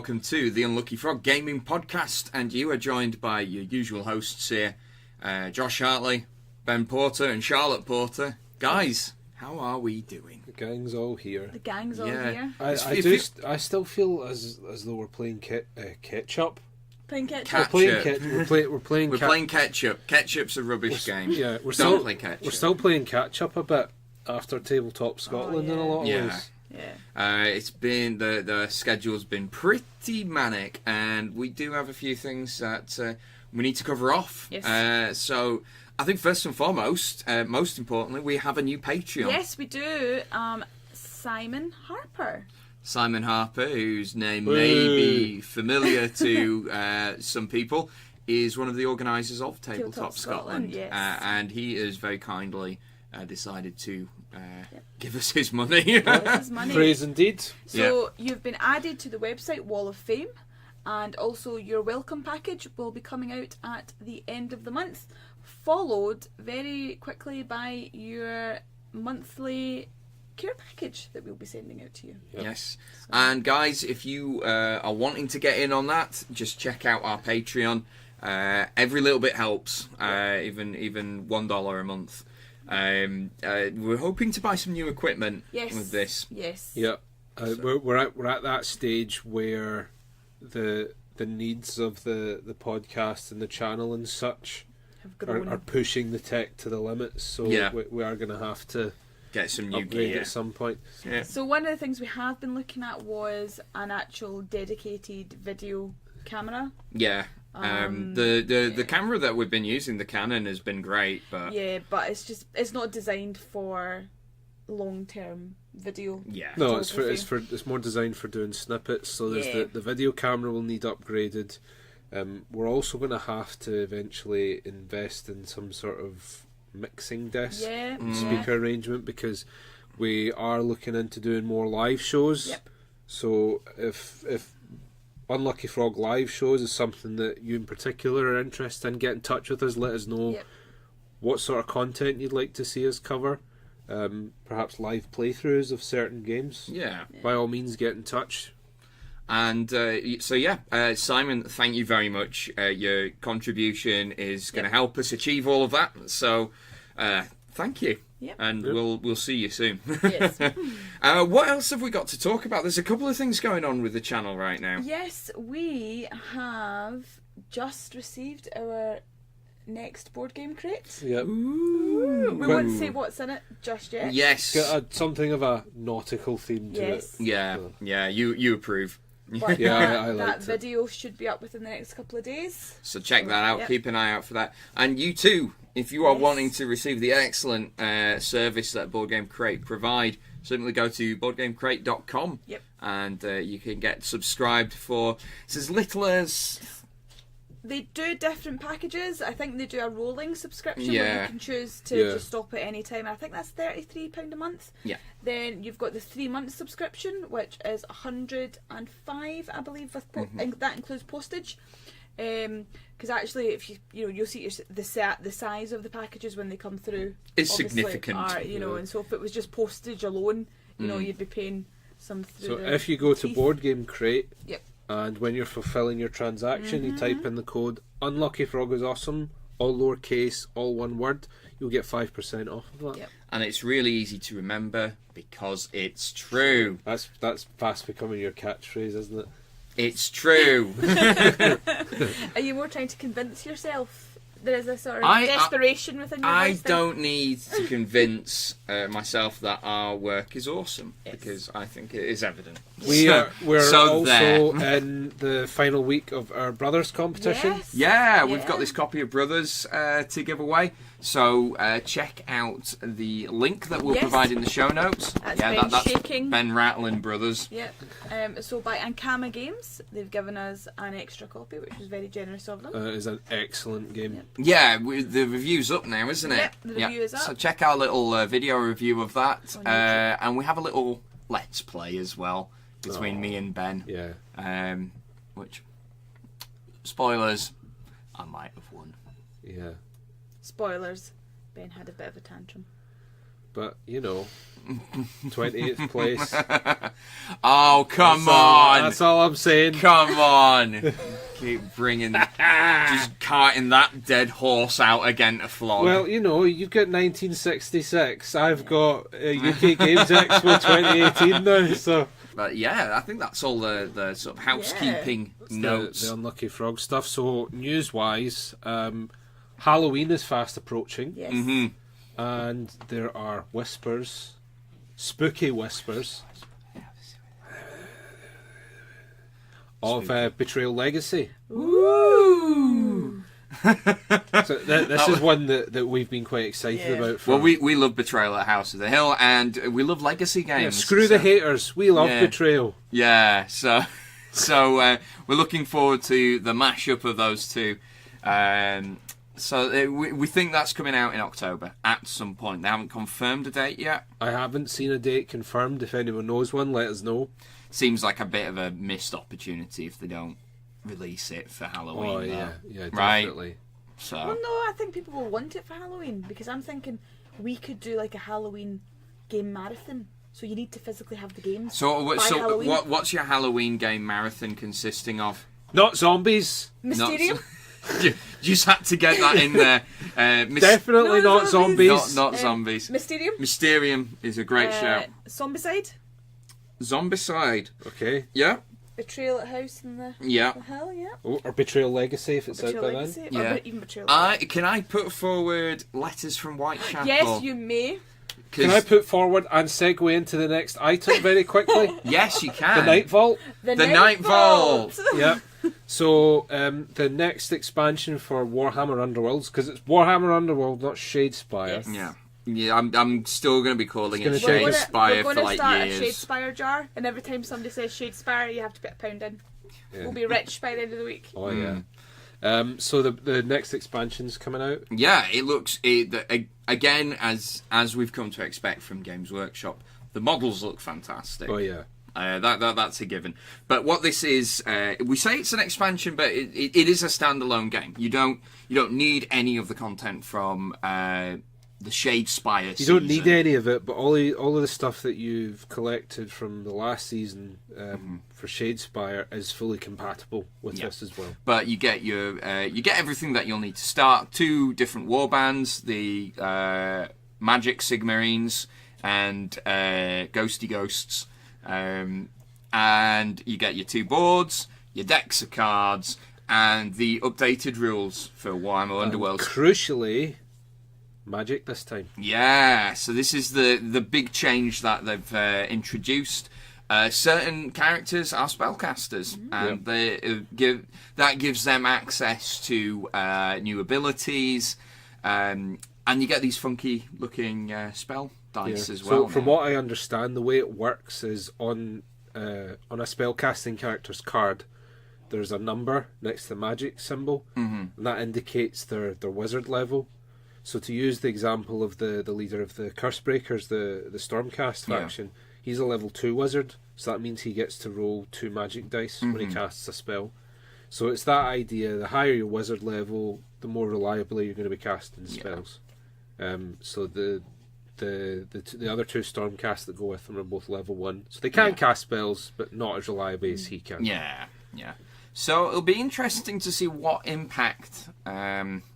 welcome to the Unlucky Frog Gaming Podcast, and you are joined by your usual hosts here, Josh Hartley, Ben Porter and Charlotte Porter. Guys, how are we doing? The gang's all here. The gang's all here. I still feel as though we're playing Ketchup. Playing Ketchup. We're playing Ketchup. Ketchup's a rubbish game. Yeah, Don't play Ketchup. We're still playing Ketchup a bit after Tabletop Scotland in a lot of ways. Yeah. It's been the schedule's been pretty manic, and we do have a few things that we need to cover off. Yes. So I think first and foremost, most importantly, we have a new Patreon. Yes, we do. Simon Harper. Simon Harper, whose name may be familiar to some people, is one of the organisers of Tabletop Scotland. Yes. And he has very kindly decided to give us his money. His money. Praise indeed. So you've been added to the website Wall of Fame, and also your welcome package will be coming out at the end of the month, followed very quickly by your monthly care package that we'll be sending out to you. Yep. Yes. And guys, if you are wanting to get in on that, just check out our Patreon. Every little bit helps, even $1 a month. We're hoping to buy some new equipment with this. Yes. Yeah. We're at that stage where the needs of the podcast and the channel and such are pushing the tech to the limits. So we are going to have to get some new upgrade gear at some point. Yeah. So one of the things we have been looking at was an actual dedicated video camera. Yeah. The camera that we've been using, the Canon, has been great, but but it's not designed for long-term video. Yeah. No, it's more designed for doing snippets. So there's the video camera will need upgraded. We're also going to have to eventually invest in some sort of mixing desk speaker arrangement, because we are looking into doing more live shows. Yep. So if Unlucky Frog live shows is something that you in particular are interested in, get in touch with us. Let us know what sort of content you'd like to see us cover. Perhaps live playthroughs of certain games. Yeah. By all means, get in touch. And Simon, thank you very much. Your contribution is going to help us achieve all of that. So, thank you. Yep. And we'll see you soon. Yes. What else have we got to talk about? There's a couple of things going on with the channel right now. Yes, we have just received our next board game crate. Yep. We won't say what's in it just yet. Yes. Got something of a nautical theme to it. Yeah. You approve. But I that liked it. video should be up within the next couple of days. So check that out. Keep an eye out for that. And you too, if you are wanting to receive the excellent service that Board Game Crate provide, simply go to boardgamecrate.com and you can get subscribed for as little as... They do different packages. I think they do a rolling subscription where you can choose to just stop at any time. I think that's £33 a month. Yeah. Then you've got the 3-month subscription, which is £105, I believe, with that includes postage. Because actually, if you'll see the size of the packages when they come through. It's significant. And so if it was just postage alone, you'd be paying some through. So if you go to Board Game Crate. Yep. And when you're fulfilling your transaction, you type in the code Unlucky Frog is awesome, all lowercase, all one word. You'll get 5% off of that. Yep. And it's really easy to remember because it's true. That's fast becoming your catchphrase, isn't it? It's true. Are you more trying to convince yourself? There is a sort of desperation within your voice. I don't need to convince myself that our work is awesome because I think it is evident. We're also in the final week of our Brothers competition. Yes. Yeah, we've got this copy of Brothers to give away. So check out the link that we'll provide in the show notes. That's shaking. Ben Rattling Brothers. Yep. So by Ankama Games, they've given us an extra copy, which was very generous of them. It is an excellent game. Yep. Yeah, the review's up now, isn't it? Yep, the review is up. So check our little video review of that. And we have a little Let's Play as well between me and Ben. Yeah. Which, spoilers, I might have won. Yeah. Spoilers, Ben had a bit of a tantrum. but 28th place. Oh, come on! That's all I'm saying. Come on! Keep bringing, just carting that dead horse out again to flog. Well, you've got 1966. I've got UK Games Expo 2018 now, so. But yeah, I think that's all the sort of housekeeping notes. The Unlucky Frog stuff. So, news-wise, Halloween is fast approaching. Yes. Mm-hmm. And there are whispers, spooky whispers, of Betrayal Legacy. Ooh! So this is one that we've been quite excited about. Well, we love Betrayal at House of the Hill, and we love Legacy games. Yeah, screw the haters. We love Betrayal. Yeah, so we're looking forward to the mashup of those two. So we think that's coming out in October at some point. They haven't confirmed a date yet. I haven't seen a date confirmed. If anyone knows one, let us know. Seems like a bit of a missed opportunity if they don't release it for Halloween. Oh yeah, definitely. Right? So. Well, no, I think people will want it for Halloween because I'm thinking we could do like a Halloween game marathon. So you need to physically have the games. So Halloween. what's your Halloween game marathon consisting of? Not zombies. Mysterium. You just had to get that in there. Definitely No not zombies. zombies. Not zombies. Mysterium. Mysterium is a great shout. Zombicide. Zombicide. Okay. Yeah. Betrayal at House in the Hell, yeah. Or Betrayal Legacy if it's Betrayal out by Legacy. then. Or even Betrayal. Can I put forward Letters from Whitechapel? Yes, you may. Can I put forward and segue into the next item very quickly? Yes, you can. The Nightvault. The Nightvault. Yeah. So the next expansion for Warhammer Underworlds, because it's Warhammer Underworld, not Shadespire. Yes. Yeah, I'm still going to be calling it It's gonna change. Shadespire We're for going to like start years. a Shadespire jar, and every time somebody says Shadespire, you have to put a pound in. Yeah. We'll be rich by the end of the week. Oh yeah. So the next expansion's coming out. Yeah, it looks again as we've come to expect from Games Workshop. The models look fantastic. Oh yeah. That's a given. But what this is, we say it's an expansion, but it is a standalone game. You don't need any of the content from the Shadespire season. You don't need any of it, but all of the stuff that you've collected from the last season for Shadespire is fully compatible with this as well. But you get everything that you'll need to start. 2 different warbands, the Magic Sigmarines and Ghosty Ghosts. And you get your 2 boards, your decks of cards, and the updated rules for Warhammer Underworlds. Crucially, magic this time. Yeah, so this is the big change that they've introduced. Certain characters are spellcasters, and that gives them access to new abilities, and you get these funky looking spell dice as well. So from what I understand, the way it works is on a spellcasting character's card, there's a number next to the magic symbol, and that indicates their wizard level. So to use the example of the leader of the Cursebreakers, the Stormcast faction, he's a level 2 wizard, so that means he gets to roll 2 magic dice when he casts a spell. So it's that idea: the higher your wizard level, the more reliably you're going to be casting spells. So the other 2 Stormcasts that go with them are both level 1, so they can cast spells, but not as reliably as he can. Yeah. So it'll be interesting to see what impact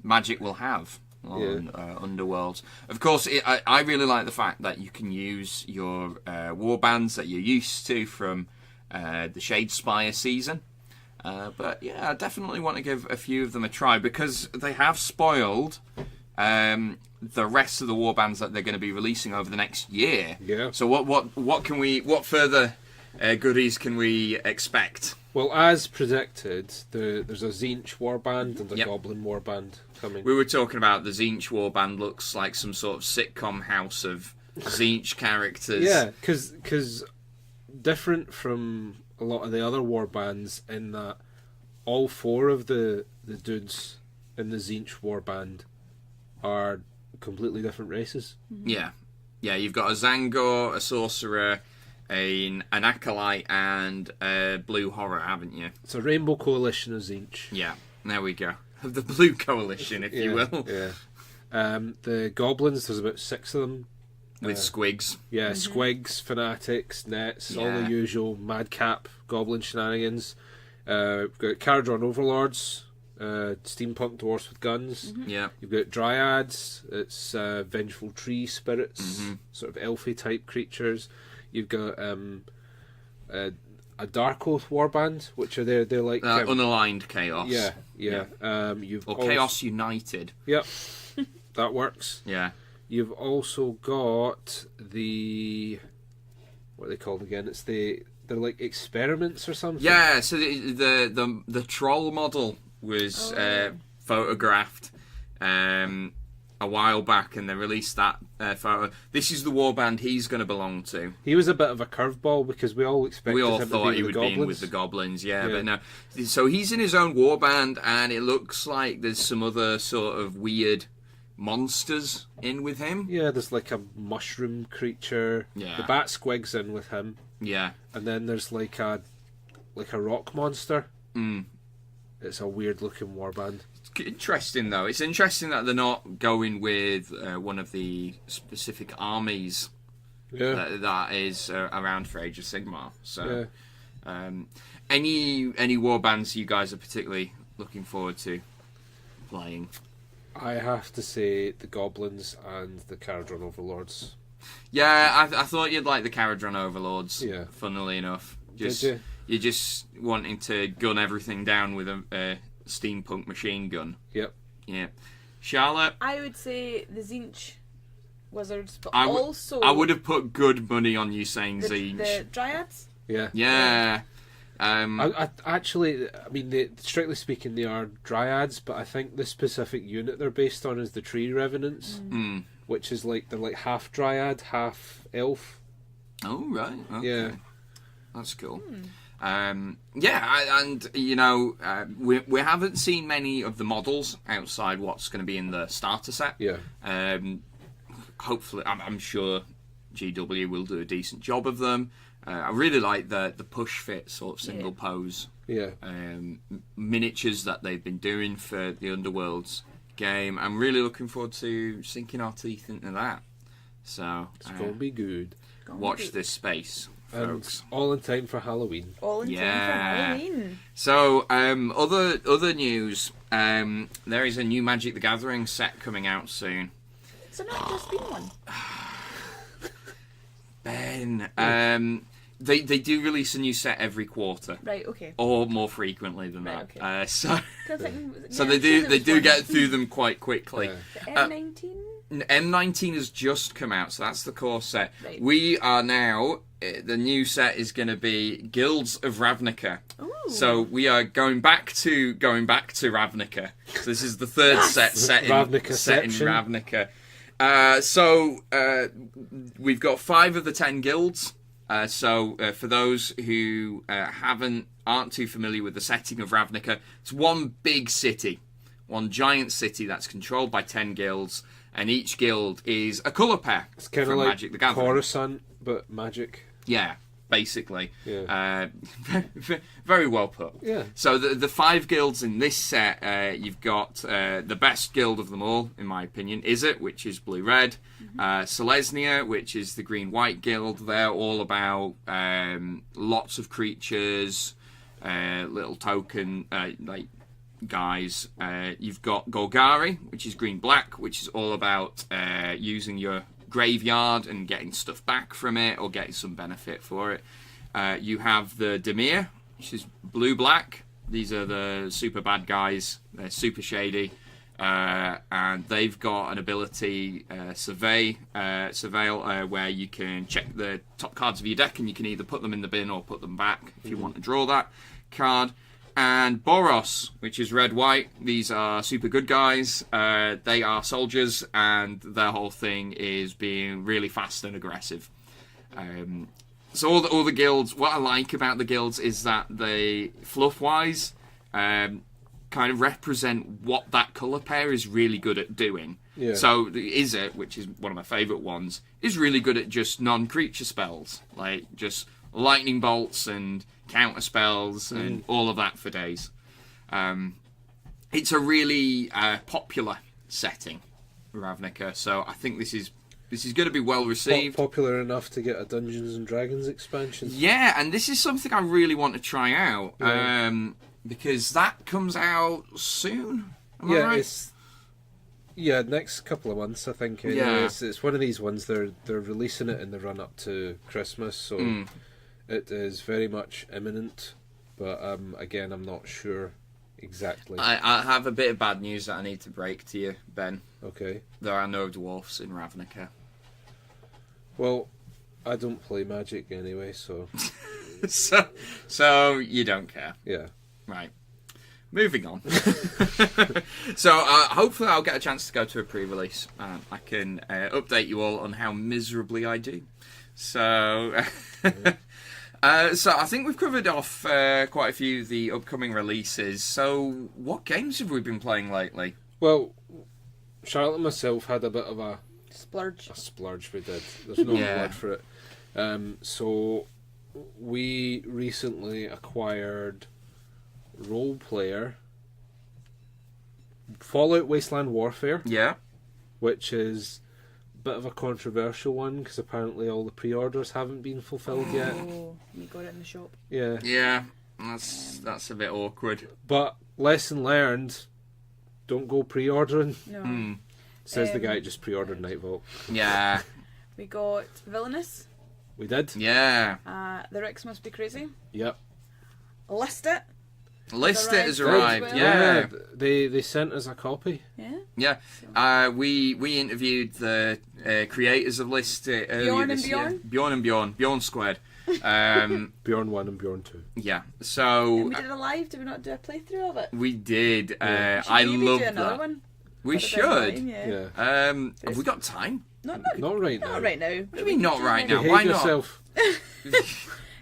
magic will have on Underworlds. Of course, I really like the fact that you can use your warbands that you're used to from the Shadespire season. But yeah, I definitely want to give a few of them a try because they have spoiled the rest of the warbands that they're going to be releasing over the next year. Yeah. So what further goodies can we expect? Well, as predicted, there's a Tzeentch warband and a Goblin warband coming. We were talking about the Tzeentch warband looks like some sort of sitcom house of Tzeentch characters. Yeah, because different from a lot of the other warbands in that all 4 of the dudes in the Tzeentch warband are completely different races. Yeah, you've got a Zangor, a Sorcerer, an Acolyte, and a Blue Horror, haven't you? It's a rainbow coalition of Tzeentch. Yeah, there we go. The Blue Coalition, if you will. Yeah. The Goblins, there's about 6 of them. with squigs. Yeah, squigs, fanatics, nets, all the usual madcap goblin shenanigans. We've got Caradron overlords, steampunk dwarfs with guns. Yeah. You've got dryads. It's vengeful tree spirits, sort of elfy type creatures. You've got a Dark Oath warband, which are they're like unaligned chaos. Yeah. You've Chaos United. Yep, that works. Yeah. You've also got what are they called again? They're like experiments or something. Yeah. So the troll model was photographed a while back, and they released that photo. This is the warband he's going to belong to. He was a bit of a curveball because we all expected him thought to he be would be in with the goblins, but no. So he's in his own warband, and it looks like there's some other sort of weird monsters in with him. Yeah, there's like a mushroom creature. Yeah. The bat squig's in with him. Yeah. And then there's like a rock monster. Mm. It's a weird looking warband. It's interesting though. It's interesting that they're not going with one of the specific armies that is around for Age of Sigmar. So, any warbands you guys are particularly looking forward to playing? I have to say the goblins and the Caradron overlords. Yeah, I thought you'd like the Caradron overlords. Yeah. Funnily enough, Did you? You're just wanting to gun everything down with a steampunk machine gun. Yep. Yeah. Charlotte? I would say the Tzeentch wizards, but I would have put good money on you saying Tzeentch. The dryads? Yeah. Yeah. I actually, strictly speaking, they are dryads, but I think the specific unit they're based on is the tree revenants, which is like they're like half dryad, half elf. Oh right. Okay. Yeah. That's cool. We haven't seen many of the models outside what's going to be in the starter set. Yeah. Hopefully, I'm sure GW will do a decent job of them. I really like the push fit sort of single pose miniatures that they've been doing for the Underworlds game. I'm really looking forward to sinking our teeth into that. So it's gonna be good. Watch this space, folks. And all in time for Halloween. All in time for Halloween. So, other news. There is a new Magic the Gathering set coming out soon. So not just been one. Ben, they do release a new set every quarter. Right. Okay. Or more frequently than that. Okay. So they do get through them quite quickly. The M19. M19 has just come out, so that's the core set. Right. We are now. The new set is going to be Guilds of Ravnica. Ooh. So we are going back to Ravnica. So this is the third set in Ravnica. We've got 5 of the 10 guilds. For those who aren't too familiar with the setting of Ravnica, it's one big city, one giant city that's controlled by 10 guilds, and each guild is a colour pair. It's kind of from like Magic the Gathering. Coruscant, but magic. Yeah, basically. Yeah. Very well put. Yeah. So the 5 guilds in this set, you've got the best guild of them all, in my opinion, Izzet, which is blue-red. Selesnya, which is the green-white guild. They're all about lots of creatures, little token guys. You've got Golgari, which is green-black, which is all about using your graveyard and getting stuff back from it or getting some benefit for it. You have the Dimir, which is blue-black. These are the super bad guys. They're super shady. And they've got an ability, Surveil, where you can check the top cards of your deck and you can either put them in the bin or put them back if you want to draw that card. And Boros, which is red-white. These are super good guys. They are soldiers, and their whole thing is being really fast and aggressive. So all the guilds, what I like about the guilds is that they, fluff-wise, kind of represent what that colour pair is really good at doing. Yeah. So Izzet, which is one of my favourite ones, is really good at just non-creature spells, like just lightning bolts and counter spells and all of that for days. It's a really popular setting, Ravnica, so I think this is This is going to be well received. Popular enough to get a Dungeons and Dragons expansion. Yeah, and this is something I really want to try out. Yeah. Because that comes out soon. Am I right? Next couple of months, I think. Anyway. Yeah. It's one of these ones. They're releasing it in the run up to Christmas, so it is very much imminent. But again, I'm not sure exactly. I have a bit of bad news that I need to break to you, Ben. Okay. There are no dwarfs in Ravnica. Well, I don't play Magic anyway, so so you don't care. yeah. Right. Moving on. So hopefully I'll get a chance to go to a pre-release. I can update you all on how miserably I do. So, so I think we've covered off quite a few of the upcoming releases. So what games have we been playing lately? Well, Charlotte and myself had a bit of a Splurge. splurge. We did. There's no word for it. So we recently acquired Role Player Fallout Wasteland Warfare, Yeah. which is a bit of a controversial one because apparently all the pre-orders haven't been fulfilled yet. Oh, you got it in the shop. Yeah. Yeah. That's a bit awkward. But lesson learned, don't go pre-ordering. No. Says the guy who just pre-ordered Nightvault. Yeah. We got Villainous. We did. Yeah. The Ricks Must Be Crazy. Yep. Listit. Listit has arrived arrived. as well. Yeah. They sent us a copy. Yeah. Yeah. We interviewed the creators of Listit earlier Bjorn and this year. Bjorn? Bjorn and Bjorn. Bjorn squared. Bjorn 1 and Bjorn 2. Yeah. And So we did a live. Did we not do a playthrough of it? we did. Yeah. Should I maybe love do another that. one. We At a bit of should. time, yeah. Yeah. Have we got time? Not Not right now. right now. What do you mean not right now? Behave Why not? yourself.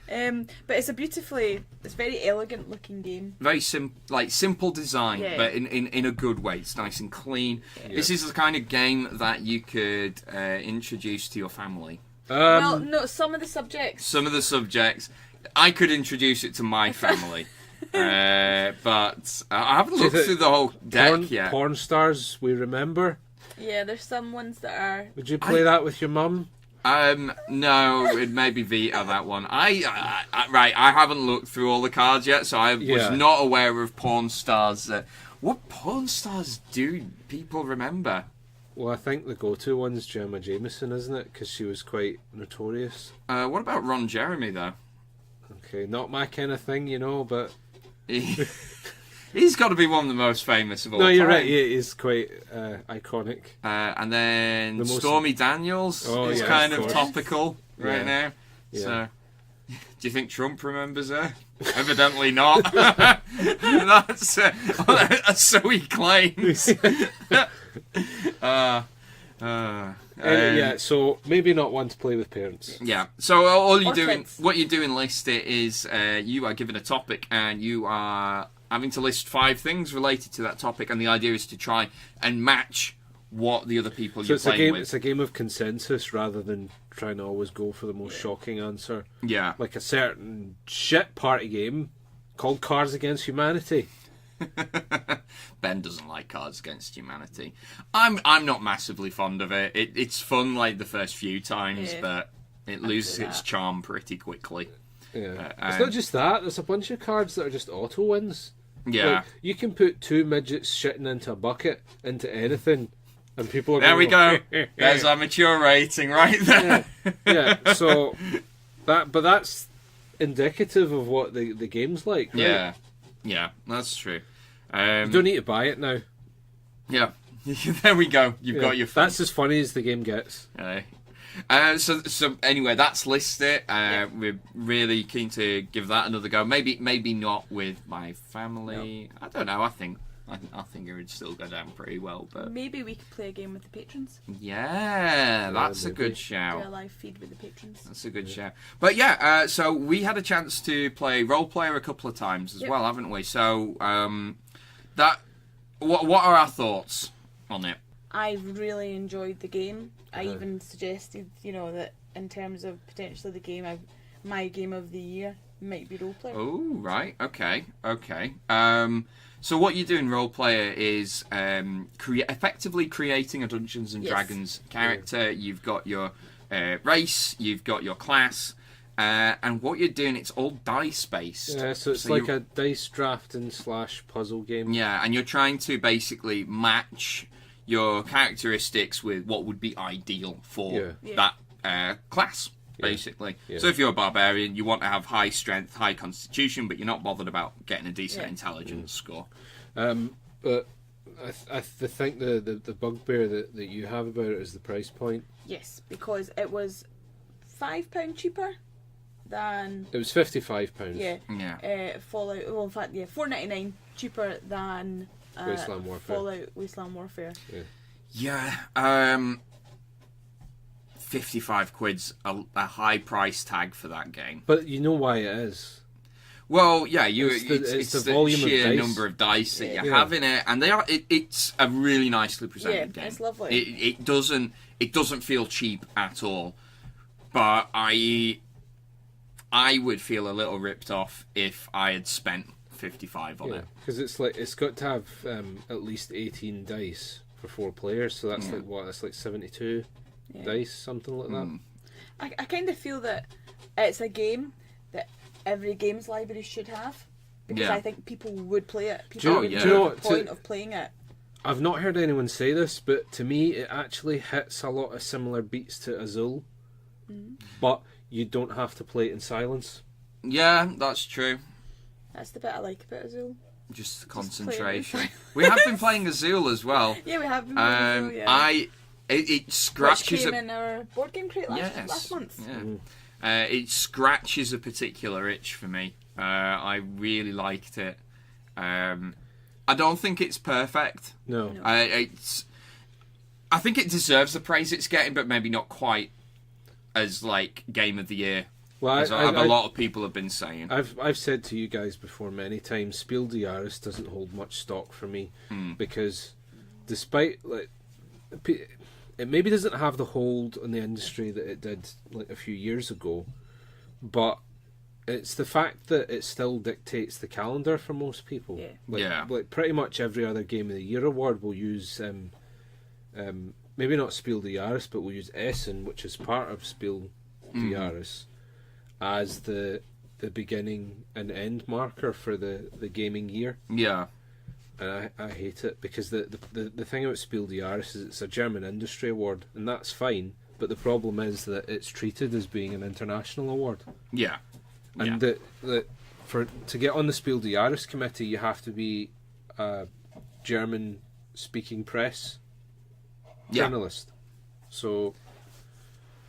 But it's it's very elegant looking game. Very simple design, Yeah. but in a good way. It's nice and clean. This is the kind of game that you could introduce to your family. Well, no, some of the subjects. Some of the subjects, I could introduce it to my family, but I haven't looked through the whole deck yet. Porn stars we remember. Yeah, there's some ones that are. Would you play that with your mum? No, it may be veto that one. I haven't looked through all the cards yet, so I was not aware of porn stars. What porn stars do people remember? Well, I think the go-to one's Gemma Jameson, isn't it? Because she was quite notorious. What about Ron Jeremy though? Okay, not my kind of thing, but... He's got to be one of the most famous of all No, time. you're right, he is quite iconic. And then Stormy Daniels is kind of topical right now. Yeah. So, do you think Trump remembers her? Evidently not. That's so he claims. Yeah, so maybe not one to play with parents. Yeah. So all you're Or doing, kids. what you do in Listit is you are given a topic and you are having to list 5 things related to that topic, and the idea is to try and match what the other people So you're it's a playing game. with. It's a game of consensus rather than trying to always go for the most shocking answer. Yeah. Like a certain shit party game called Cards Against Humanity. Ben doesn't like Cards Against Humanity. I'm not massively fond of it. It's fun like the first few times, but it loses its charm pretty quickly. Yeah, it's not just that. There's a bunch of cards that are just auto wins. Yeah. Like, you can put 2 midgets shitting into a bucket into anything, and people are There we go. going, There's our mature rating right there. Yeah. So that's indicative of what the game's like. Right? Yeah, that's true. You don't need to buy it now. Yeah, there we go. You've got your fun. That's as funny as the game gets. So anyway, that's Listit. We're really keen to give that another go. Maybe not with my family. No. I don't know. I think it would still go down pretty well. But Maybe we could play a game with the patrons. yeah, that's a good Do shout. a live feed with the patrons. That's a good shout. But yeah, so we had a chance to play Role Player a couple of times as well, haven't we? So what are our thoughts on it? I really enjoyed the game. I even suggested, that in terms of potentially the game, my game of the year might be Role Player. Oh, right. Okay. So what you do in role player is effectively creating a Dungeons and Dragons character. You've got your race, you've got your class, and what you're doing, it's all dice based. Yeah, so it's like a dice drafting / puzzle game. Yeah, and you're trying to basically match your characteristics with what would be ideal for that class. Basically. So if you're a barbarian, you want to have high strength, high constitution, but you're not bothered about getting a decent intelligence score. But I think the bugbear that you have about it is the price point. Yes, because it was £5 cheaper than... It was £55. Yeah. Fallout... Well, in fact, £4.99 cheaper than Wasteland Warfare. Fallout Wasteland Warfare. Yeah. 55 quid's a high price tag for that game. But you know why it is. Well, yeah, it's the the volume sheer of dice. number of dice that you have in it, and it's a really nicely presented game. It's lovely. It doesn't feel cheap at all, but I would feel a little ripped off if I had spent 55 on it. Because it's got to have at least 18 dice for 4 players, so that's that's like 72 dice, something like that. I kind of feel that it's a game that every games library should have, because I think people would play it. People would know the point of playing it. I've not heard anyone say this, but to me it actually hits a lot of similar beats to Azul, but you don't have to play it in silence. Yeah, that's true. That's the bit I like about Azul. Just concentration. We have been playing Azul as well. Yeah, we have been playing Azul, yeah. It scratches... Which came in our board game crate last month. Yeah. It scratches a particular itch for me. I really liked it. I don't think it's perfect. No. I think it deserves the praise it's getting, but maybe not quite as like Game of the Year. Well, as a lot of people have been saying. I've said to you guys before many times, Spiel des Jahres doesn't hold much stock for me because despite it maybe doesn't have the hold on the industry that it did like a few years ago, but it's the fact that it still dictates the calendar for most people. Like pretty much every other Game of the Year award will use maybe not Spiel des Jahres, but we'll use Essen, which is part of Spiel des Jahres, as the beginning and end marker for the gaming year. Yeah. And I hate it because the thing about Spiel des Jahres is it's a German industry award, and that's fine, but the problem is that it's treated as being an international award. Yeah. And to get on the Spiel des Jahres committee, you have to be a German speaking press journalist. So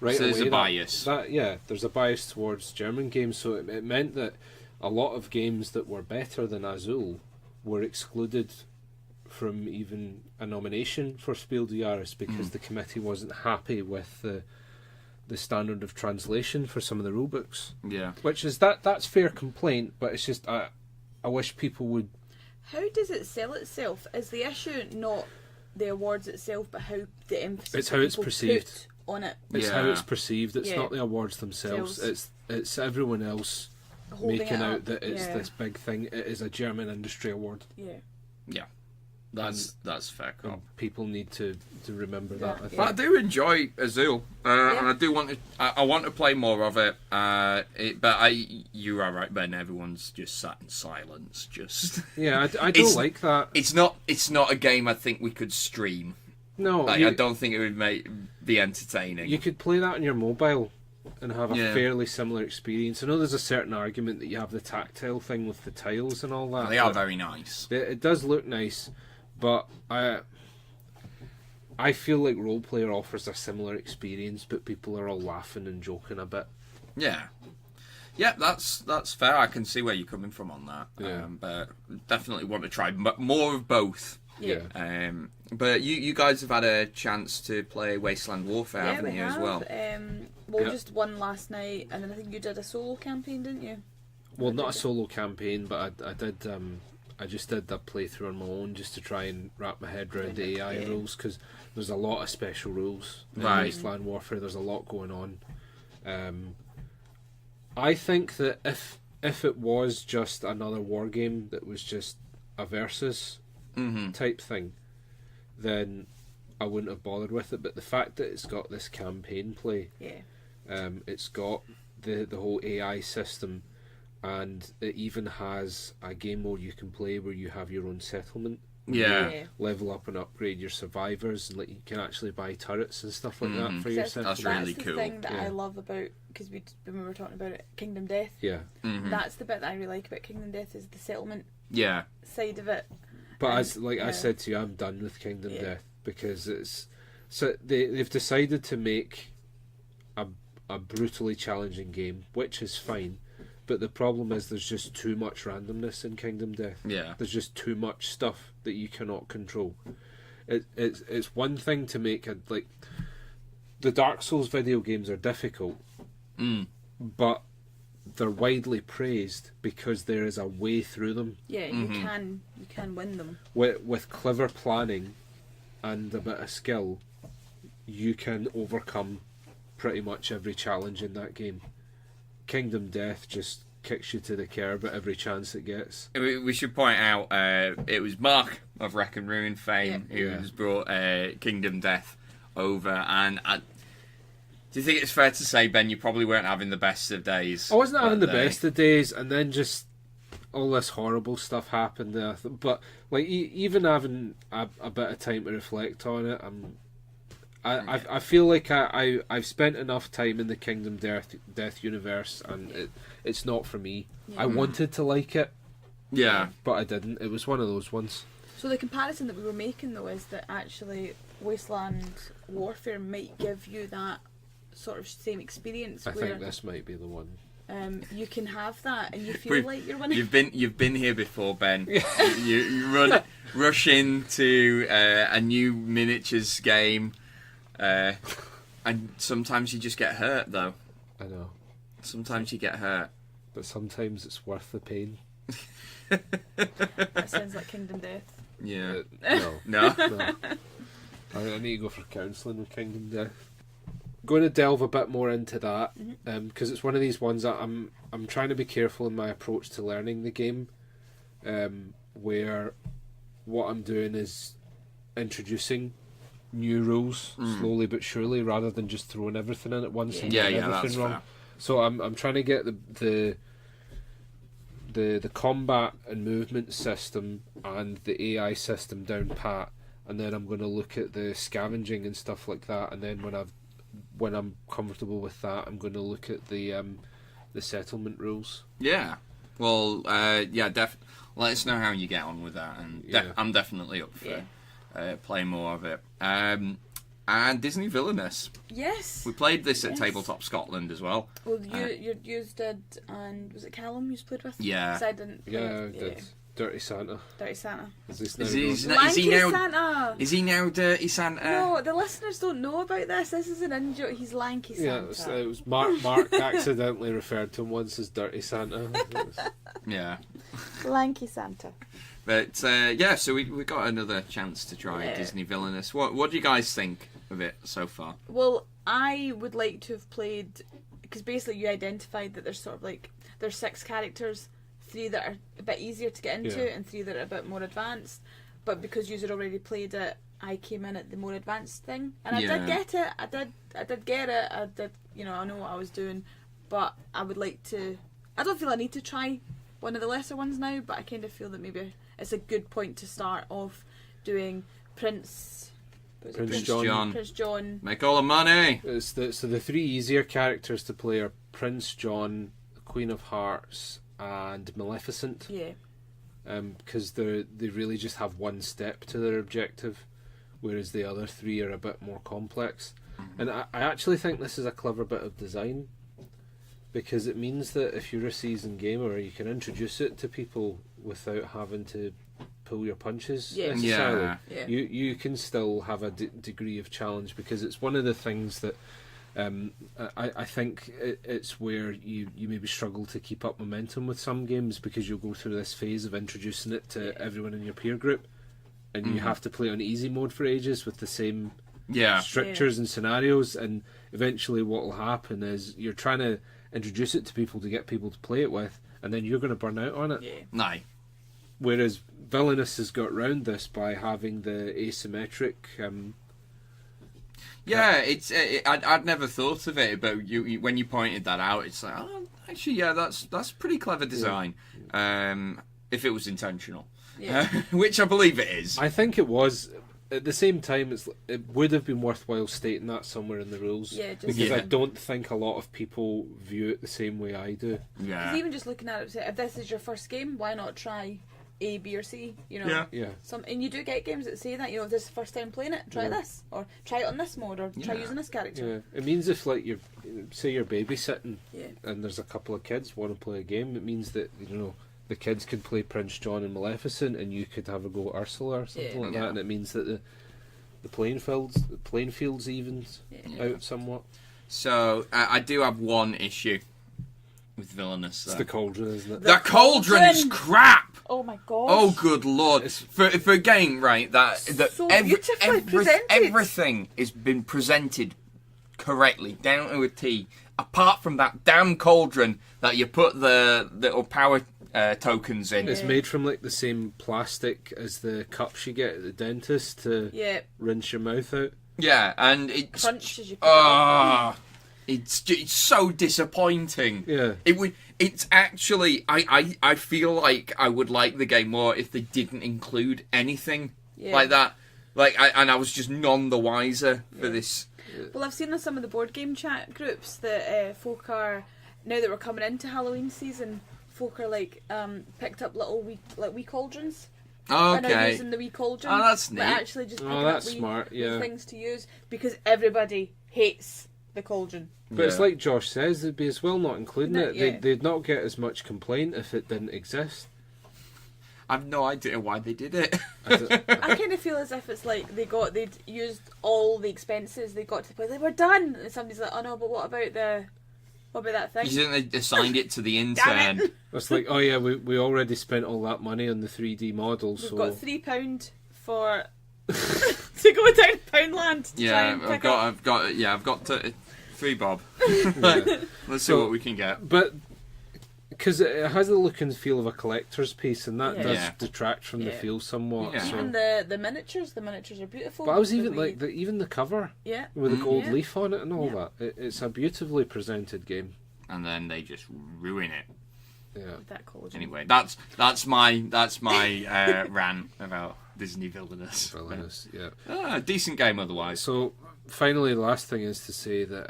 right so away, there's a bias. There's a bias towards German games, so it meant that a lot of games that were better than Azul were excluded from even a nomination for Spiel des Jahres because the committee wasn't happy with the standard of translation for some of the rulebooks. Yeah, which is that's fair complaint, but it's just I wish people would. How does it sell itself? Is the issue not the awards itself, but how the emphasis? It's how it's perceived on it. It's how it's perceived. It's not the awards themselves. It's everyone else making out that it's this big thing. It is a German industry award. Yeah, that's fair. People need to remember that. But I do enjoy Azul, and I do want to. I want to play more of it. You are right, Ben. Everyone's just sat in silence. Just I don't like that. It's not a game I think we could stream. No, I don't think it would be entertaining. You could play that on your mobile and have a fairly similar experience. I know there's a certain argument that you have the tactile thing with the tiles and all that. They are very nice. It does look nice, but I feel like Role Player offers a similar experience, but people are all laughing and joking a bit. Yeah, that's fair. I can see where you're coming from on that. Yeah. But definitely want to try more of both. Yeah. But you guys have had a chance to play Wasteland Warfare, haven't you, as well? Just one last night, and then I think you did a solo campaign, didn't you? Well, not a solo campaign, but I did. I just did that playthrough on my own just to try and wrap my head around the AI rules, because there's a lot of special rules in Wasteland Warfare. There's a lot going on. I think that if it was just another war game that was just a versus type thing, then I wouldn't have bothered with it. But the fact that it's got this campaign play, it's got the whole AI system, and it even has a game mode you can play where you have your own settlement. Yeah. Level up and upgrade your survivors, and like you can actually buy turrets and stuff like that for your settlement. That's really the cool. thing that I love about, because when we were talking about it, Kingdom Death. Yeah. That's the bit that I really like about Kingdom Death, is the settlement side of it. But as I said to you, I'm done with Kingdom Death, because they've decided to make a brutally challenging game, which is fine. But the problem is there's just too much randomness in Kingdom Death. Yeah. There's just too much stuff that you cannot control. It's one thing to make the Dark Souls video games are difficult, but they're widely praised because there is a way through them. Yeah, you can win them. With clever planning and a bit of skill, you can overcome pretty much every challenge in that game. Kingdom Death just kicks you to the curb at every chance it gets. We should point out it was Mark of Wreck and Ruin fame who has brought Kingdom Death over, and do you think it's fair to say, Ben, you probably weren't having the best of days? I wasn't having the best of days, and then just all this horrible stuff happened there. But like even having a bit of time to reflect on it, I feel like I've spent enough time in the Kingdom Death universe, and it's not for me. I wanted to like it, but I didn't. It was one of those ones. So the comparison that we were making, though, is that actually Wasteland Warfare might give you that sort of same experience. I think this might be the one. You can have that, and you feel like you're winning. You've been here before, Ben. you rush into a new miniatures game. And sometimes you just get hurt, though. I know. Sometimes you get hurt. But sometimes it's worth the pain. That sounds like Kingdom Death. Yeah. No. No? I need to go for counselling with Kingdom Death. Going to delve a bit more into that, because it's one of these ones that I'm trying to be careful in my approach to learning the game, where what I'm doing is introducing new rules slowly but surely, rather than just throwing everything in at once and getting everything that's wrong. fair. So I'm trying to get the combat and movement system and the AI system down pat, and then I'm going to look at the scavenging and stuff like that, and then when I'm comfortable with that, I'm going to look at the settlement rules. Yeah. Well, let us know how you get on with that, and I'm definitely up for play more of it. And Disney Villainous. Yes. We played this at Tabletop Scotland as well. Well, you did, and was it Callum you played with? Yeah. 'Cause I didn't. Yeah, I did. Dirty Santa. Dirty Santa. Is he Santa. Is he now Dirty Santa? No, the listeners don't know about this. This is an in-joke. He's Lanky Santa. Yeah, it was Mark accidentally referred to him once as Dirty Santa. Yeah. Lanky Santa. But so we got another chance to try Disney Villainous. What do you guys think of it so far? Well, I would like to have played, because basically you identified that there's sort of like there's 6 characters, 3 that are a bit easier to get into and 3 that are a bit more advanced. But because you had already played it, I came in at the more advanced thing, and I did get it. I did get it. I did. I know what I was doing, but I would like to. I don't feel I need to try one of the lesser ones now, but I kind of feel that maybe it's a good point to start off doing Prince John. Make all the money. So the 3 easier characters to play are Prince John, Queen of Hearts, and Maleficent. Yeah. Because they really just have one step to their objective, whereas the other 3 are a bit more complex. And I actually think this is a clever bit of design, because it means that if you're a seasoned gamer, you can introduce it to people without having to pull your punches necessarily. Yeah. You can still have a degree of challenge, because it's one of the things that I think it's where you maybe struggle to keep up momentum with some games, because you'll go through this phase of introducing it to everyone in your peer group, and you have to play on easy mode for ages with the same strictures and scenarios, and eventually what will happen is you're trying to introduce it to people to get people to play it with, and then you're going to burn out on it. Nah. whereas Villainous has got round this by having the asymmetric. I'd never thought of it, but you when you pointed that out, it's like, oh, actually, yeah, that's pretty clever design. If it was intentional, which I believe it is. I think it was. At the same time, it would have been worthwhile stating that somewhere in the rules. Yeah, because I don't think a lot of people view it the same way I do. Yeah. Because even just looking at it, if this is your first game, why not try A, B, or C? You know. Yeah. And you do get games that say that. You know, if this is the first time playing it, try this, or try it on this mode, or try using this character. Yeah. It means if like you're babysitting, Yeah. and there's a couple of kids want to play a game, it means that the kids could play Prince John and Maleficent, and you could have a go at Ursula or something like that, and it means that the playing fields evens out somewhat. So I do have one issue with Villainous. It's the cauldron, isn't it? The cauldron's crap. Oh my god. Oh good lord! For a game, right? That So beautifully presented. Everything has been presented correctly, down to a T. Apart from that damn cauldron that you put the little power tokens in. It's made from like the same plastic as the cups you get at the dentist to rinse your mouth out. Yeah, and it's crunch as you put it it's so disappointing. Yeah, it's actually I feel like I would like the game more if they didn't include anything like that. I was just none the wiser for this. Well, I've seen in some of the board game chat groups that folk are, now that we're coming into Halloween season, folk are like picked up little wee cauldrons. And are Okay. using the wee cauldron. Oh, that's neat. But actually just picking that's up wee smart, yeah. things to use because everybody hates the cauldron. but it's like Josh says, they'd be as well not including it. Yeah. They'd not get as much complaint if it didn't exist. I've no idea why they did it. I kind of feel as if it's like they'd used all the expenses they got to play. They were done, and somebody's like, "Oh no, but what about that thing?" You think they assigned it to the Damn intern? it! It's like, oh yeah, we already spent all that money on the 3D models. We've So got £3 for to go down Poundland. To try and pick up. I've got $3 bob. yeah. Let's see what we can get. But because it has the look and feel of a collector's piece, and that does Yeah. detract from the Yeah. feel somewhat. Yeah. So. Even the miniatures are beautiful. But I was The even wee- like even the cover yeah. with the gold Yeah. leaf on it and all Yeah. that. It's a beautifully presented game. And then they just ruin it. Yeah. With that cauldron. Anyway, that's my rant about Disney Villainous. Villainous, yeah. Decent game otherwise. So finally, the last thing is to say that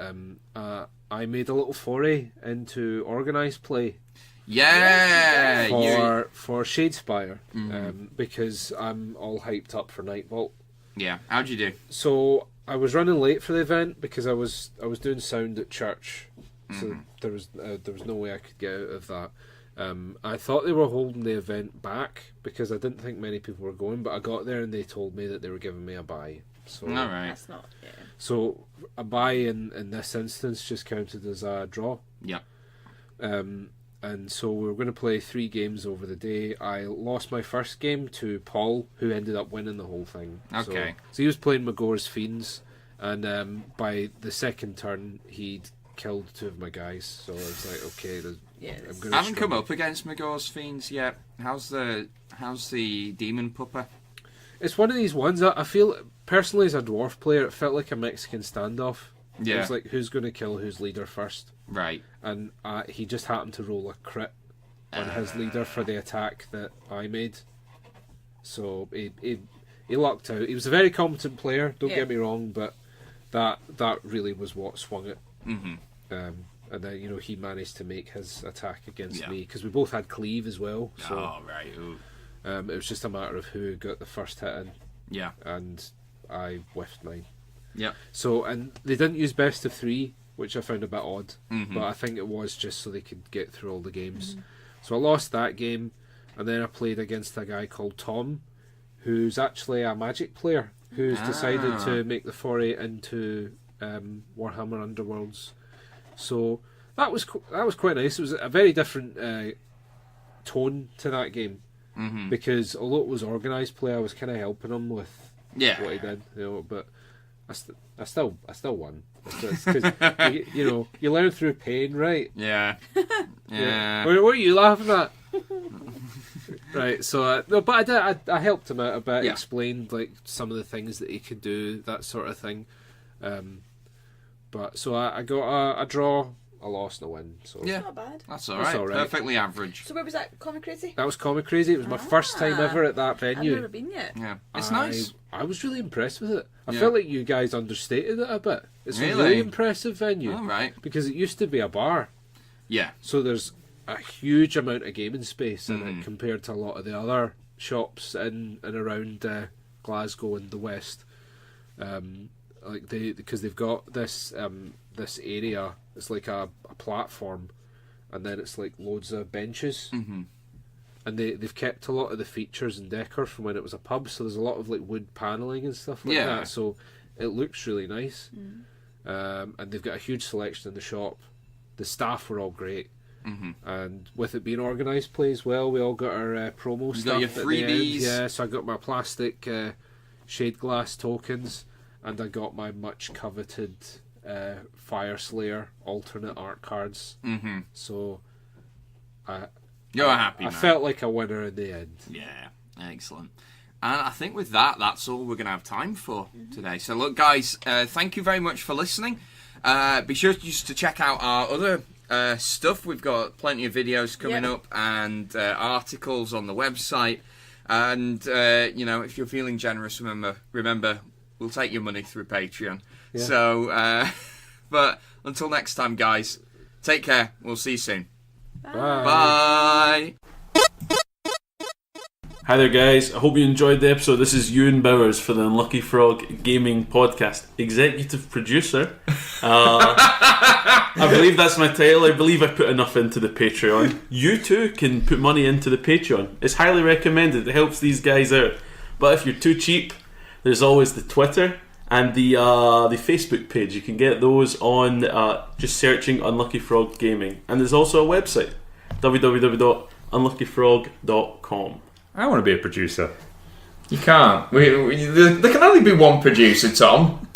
I made a little foray into organised play Yeah, for Shadespire because I'm all hyped up for Nightvault. yeah. How'd you do? So I was running late for the event because I was doing sound at church, so there was no way I could get out of that. I thought they were holding the event back because I didn't think many people were going, but I got there and they told me that they were giving me a buy. So All right. That's not. Yeah. So a buy in this instance just counted as a draw. Yeah. And so we were going to play 3 games over the day. I lost my first game to Paul, who ended up winning the whole thing. Okay. So he was playing Magore's Fiends, and by the second turn, he'd killed 2 of my guys. So I was like, okay, I'm going to. I haven't come up against Magore's Fiends yet. How's the demon pupper? It's one of these ones that I feel, personally, as a dwarf player, it felt like a Mexican standoff. Yeah. It was like, who's going to kill whose leader first? Right. And he just happened to roll a crit on his leader for the attack that I made. So he lucked out. He was a very competent player, don't get me wrong, but that really was what swung it. Mm-hmm. And then, he managed to make his attack against me, because we both had cleave as well. So Oh, right. Ooh. it was just a matter of who got the first hit in, Yeah. and I whiffed mine. Yeah. So, and they didn't use best of 3, which I found a bit odd, Mm-hmm. but I think it was just so they could get through all the games. So I lost that game, and then I played against a guy called Tom, who's actually a Magic player, who's decided to make the foray into Warhammer Underworlds. So that was quite nice. It was a very different tone to that game, because although it was organised play, I was kind of helping him with what he did, but I still won. Because you learn through pain, right? Yeah. Yeah. What are you laughing at? Right, so no, but I helped him out a bit, Yeah. explained like some of the things that he could do, that sort of thing. But so I got a draw, a loss, and a win. So Yeah. Not bad. That's all right. Perfectly average. So where was that? Comic Crazy? that was Comic Crazy. It was my first time ever at that I've venue. never been yet. Yeah, it's nice. I was really impressed with it. I Yeah. felt like you guys understated it a bit. It's a Really? really impressive venue. All right. Because it used to be a bar. Yeah. So there's a huge amount of gaming space in Mm-hmm. it compared to a lot of the other shops in and around Glasgow and the West. Because they've got this this area. It's like a platform, and then it's like loads of benches. Mm-hmm. And they've kept a lot of the features and decor from when it was a pub. So there's a lot of like wood paneling and stuff like that. So it looks really nice. And they've got a huge selection in the shop. The staff were all great. Mm-hmm. And with it being organised play as well, we all got our promo You stuff. got your at the freebies. end. Yeah, so I got my plastic shade glass tokens, and I got my much coveted Fire Slayer alternate art cards. Mm-hmm. So You're a happy I man. felt like a winner in the end. Yeah, excellent. And I think with that, that's all we're going to have time for today. So look, guys, thank you very much for listening. Be sure just to check out our other stuff. We've got plenty of videos coming up and articles on the website. And, if you're feeling generous, remember, we'll take your money through Patreon. Yeah. So, but until next time, guys, take care. We'll see you soon. Bye. Hi there, guys. I hope you enjoyed the episode. This is Ewan Bowers for the Unlucky Frog Gaming Podcast, executive producer. I believe that's my title. I believe I put enough into the Patreon. You too can put money into the Patreon. It's highly recommended. It helps these guys out. But if you're too cheap, there's always the Twitter and the Facebook page. You can get those on just searching Unlucky Frog Gaming. And there's also a website, www.unluckyfrog.com. I want to be a producer. You can't. There can only be one producer, Tom.